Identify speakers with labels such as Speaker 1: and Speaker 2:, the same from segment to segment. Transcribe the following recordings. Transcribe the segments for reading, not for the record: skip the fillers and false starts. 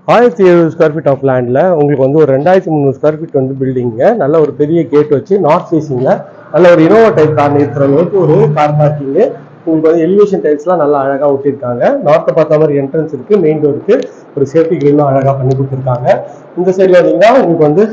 Speaker 1: 1700 square feet of லேண்டில் உங்களுக்கு வந்து ஒரு 2300 ஸ்கொயர் ஃபீட் வந்து பில்டிங்க. நல்ல ஒரு பெரிய கேட் வச்சு நார்த் ஃபேஸிங்கில் நல்ல ஒரு இனோவா டைப் கார் நிறுத்துற அளவுக்கு ஒரு கார் பார்க்கிங்கு. உங்களுக்கு வந்து எலிவேஷன் டைல்ஸ்லாம் நல்லா அழகாக ஒட்டியிருக்காங்க. நார்த்தை பார்த்த மாதிரி என்ட்ரன்ஸ் இருக்குது, மெயின் டோருக்கு ஒரு சேஃப்டி கிரில்லாம் அழகாக பண்ணி கொடுத்துருக்காங்க. இந்த சைடில் வந்தீங்கன்னா உங்களுக்கு வந்து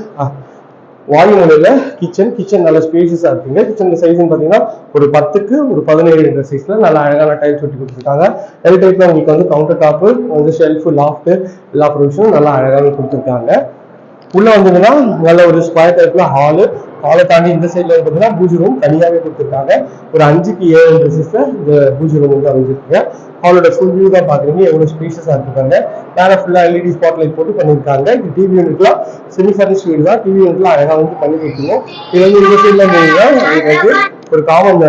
Speaker 1: வாயு முறையில் கிச்சன் நல்ல ஸ்பேஷஸாக இருக்குங்க. கிச்சன் சைஸ்ன்னு பார்த்தீங்கன்னா ஒரு 10க்கு ஒரு 17 சைஸில் நல்லா அழகான டைல்ஸ் ஒட்டி கொடுத்துருக்காங்க. எல் டைப்பில் உங்களுக்கு வந்து கவுண்டர் டாப்பு வந்து ஷெல்ஃபு லாஃப்ட்டு எல்லா ப்ரொவிஷனும் நல்லா அழகாக கொடுத்துருக்காங்க. உள்ள வந்தீங்கன்னா நல்ல ஒரு ஸ்கொயர் டைப்ல ஹாலை தாண்டி இந்த சைட்ல பார்த்தீங்கன்னா பூஜை ரூம் தனியாகவே கொடுத்துருக்காங்க. ஒரு 5க்கு 7 சைஸ்ல இந்த பூஜை ரூம் வந்து அமைஞ்சிருக்குங்க. ஹாலோட ஃபுல் வியூ தான் பாக்குறீங்க, எவ்வளவு ஸ்பேஷஸா இருக்காங்க. மேல ஃபுல்லா எல்இடி ஸ்பாட் லைட் போட்டு பண்ணிருக்காங்க. இது டிவி யூனிட்லாம் செமி ஃபர்னிஷ்ட் வீடு தான். டிவி யூனிட்லாம் அழகா வந்து பண்ணி கொடுக்கணும். இது வந்து இந்த சைட்ல வந்து ஒரு காமன்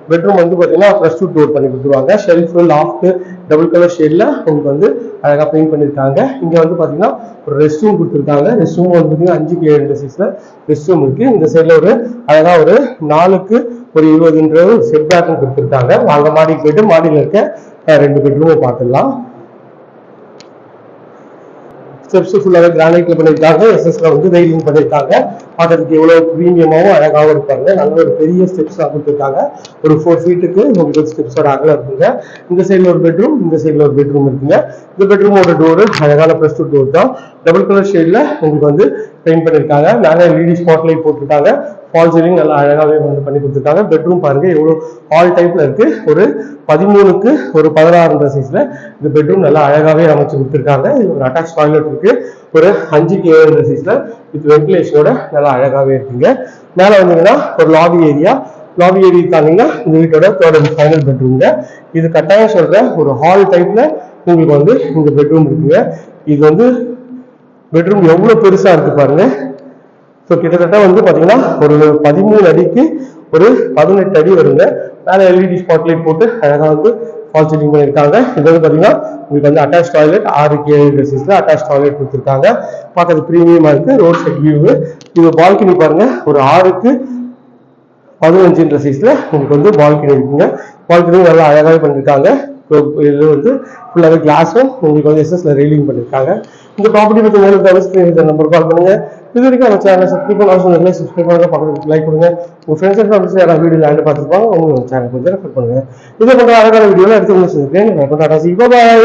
Speaker 1: பெட்ரூம் வந்து பார்த்தீங்கன்னா +2 டோர் பண்ணி கொடுத்துருவாங்க. ஷெல்ஃபு லாஃப்ட் டபுள் கலர் ஷேட்ல உங்களுக்கு வந்து அழகாக பெயிண்ட் பண்ணியிருக்காங்க. இங்கே வந்து பார்த்தீங்கன்னா ஒரு ரெஸ்ட் ரூம் கொடுத்துருக்காங்க. ரெஸ்ட் ரூம் வந்து பார்த்தீங்கன்னா 5க்கு 7 சைஸ்ல ரெஸ்ட் ரூம் இருக்கு. இந்த சைட்ல ஒரு அழகா ஒரு 4க்கு ஒரு 20 ஒரு செட் பேக்கும் கொடுத்துருக்காங்க. வாங்க மாடிக்கு போயிட்டு மாடியில் இருக்க 2 பெட்ரூமை பார்த்துடலாம். ஸ்டெப்ஸ் ஃபுல்லாகவே கிரானைட்ல பண்ணியிருக்காங்க. எஸ்எஸ்ல வந்து ரெயிலிங் பண்ணியிருக்காங்க. பார்க்கறதுக்கு எவ்வளவு ப்ரீமியமாகவும் அழகாகவும் இருப்பாங்க. நல்ல ஒரு பெரிய ஸ்டெப்ஸ் கொடுத்துருக்காங்க. ஒரு 4 ஃபீட்டுக்கு உங்களுக்கு ஸ்டெப்ஸோட அகலம் இருக்குங்க. இந்த சைடில் ஒரு பெட்ரூம், இந்த சைடில் ஒரு பெட்ரூம் இருக்குங்க. இந்த பெட்ரூமோட டோரு அழகான +2 டோர் தான். டபுள் கலர் ஷேட்ல உங்களுக்கு வந்து பெயிண்ட் பண்ணியிருக்காங்க. மேலே எல்இடி ஸ்பாட் லைட் போட்டிருக்காங்க. ஃபால் சீலிங் நல்லா அழகாகவே வந்து பண்ணி கொடுத்துருக்காங்க. பெட்ரூம் பாருங்க எவ்வளோ ஹால் டைப்ல இருக்கு. ஒரு 13க்கு ஒரு 16 சைஸ்ல இந்த பெட்ரூம் நல்லா அழகாகவே அமைச்சு கொடுத்துருக்காங்க. ஒரு அட்டாச் டாய்லெட் இருக்கு. ஒரு 5க்கு 7 சைஸ்ல வித் வென்டிலேஷனோட நல்லா அழகாகவே இருக்குங்க. மேலே வந்தீங்கன்னா ஒரு லாபி ஏரியா தாண்டிங்கன்னா இந்த வீட்டோட 3rd and final பெட்ரூம்ங்க. இது கட்டாயம் சொல்ற ஒரு ஹால் டைப்ல உங்களுக்கு வந்து இந்த பெட்ரூம் இருக்குங்க. இது வந்து பெட்ரூம் எவ்வளவு பெருசா இருக்கு பாருங்க. ஸோ கிட்டத்தட்ட வந்து பார்த்தீங்கன்னா ஒரு 13 அடிக்கு ஒரு 18 அடி வருங்க. மேலே எல்இடி ஸ்பாட் லைட் போட்டு அழகாக வந்து ஃபால் சீலிங் பண்ணியிருக்காங்க. இது வந்து பார்த்தீங்கன்னா உங்களுக்கு வந்து அட்டாச் டாய்லெட் 6க்கு 7 சைஸ்ல அட்டாச் டாய்லெட் கொடுத்துருக்காங்க. பார்க்கறது ப்ரீமியமா இருக்கு. Road side view. இது பால்கனி பாருங்க, ஒரு 6க்கு 15 சைஸ்ல உங்களுக்கு வந்து பால்கனி இருக்குங்க. பால்கனி நல்லா அழகாகவே பண்ணியிருக்காங்க. இது வந்து ஃபுல்லாகவே கிளாஸும் உங்களுக்கு வந்து எஸ்எஸ்ல ரெயிலிங் பண்ணியிருக்காங்க. இந்த ப்ராப்பர்ட்டி பற்றி மேலும் நம்பர் கால் பண்ணுங்க. இது வரைக்கும் நம்ம சேனலை சப்ஸ்கிரைப் பண்ணுங்க, பக்கத்துக்கு லைக் பண்ணுங்க. உங்க ஃப்ரெண்ட்ஸ் அண்ட் ஃபேமிலிஸ் யாராவது வீடியோ லேண்ட் பார்த்துருப்பாங்க, உங்க சேனல் கொஞ்சம் ரெஃபர் பண்ணுங்க. இதை போன்ற அழகான வீடியோலாம் எடுத்து உங்களுக்கு பாய்.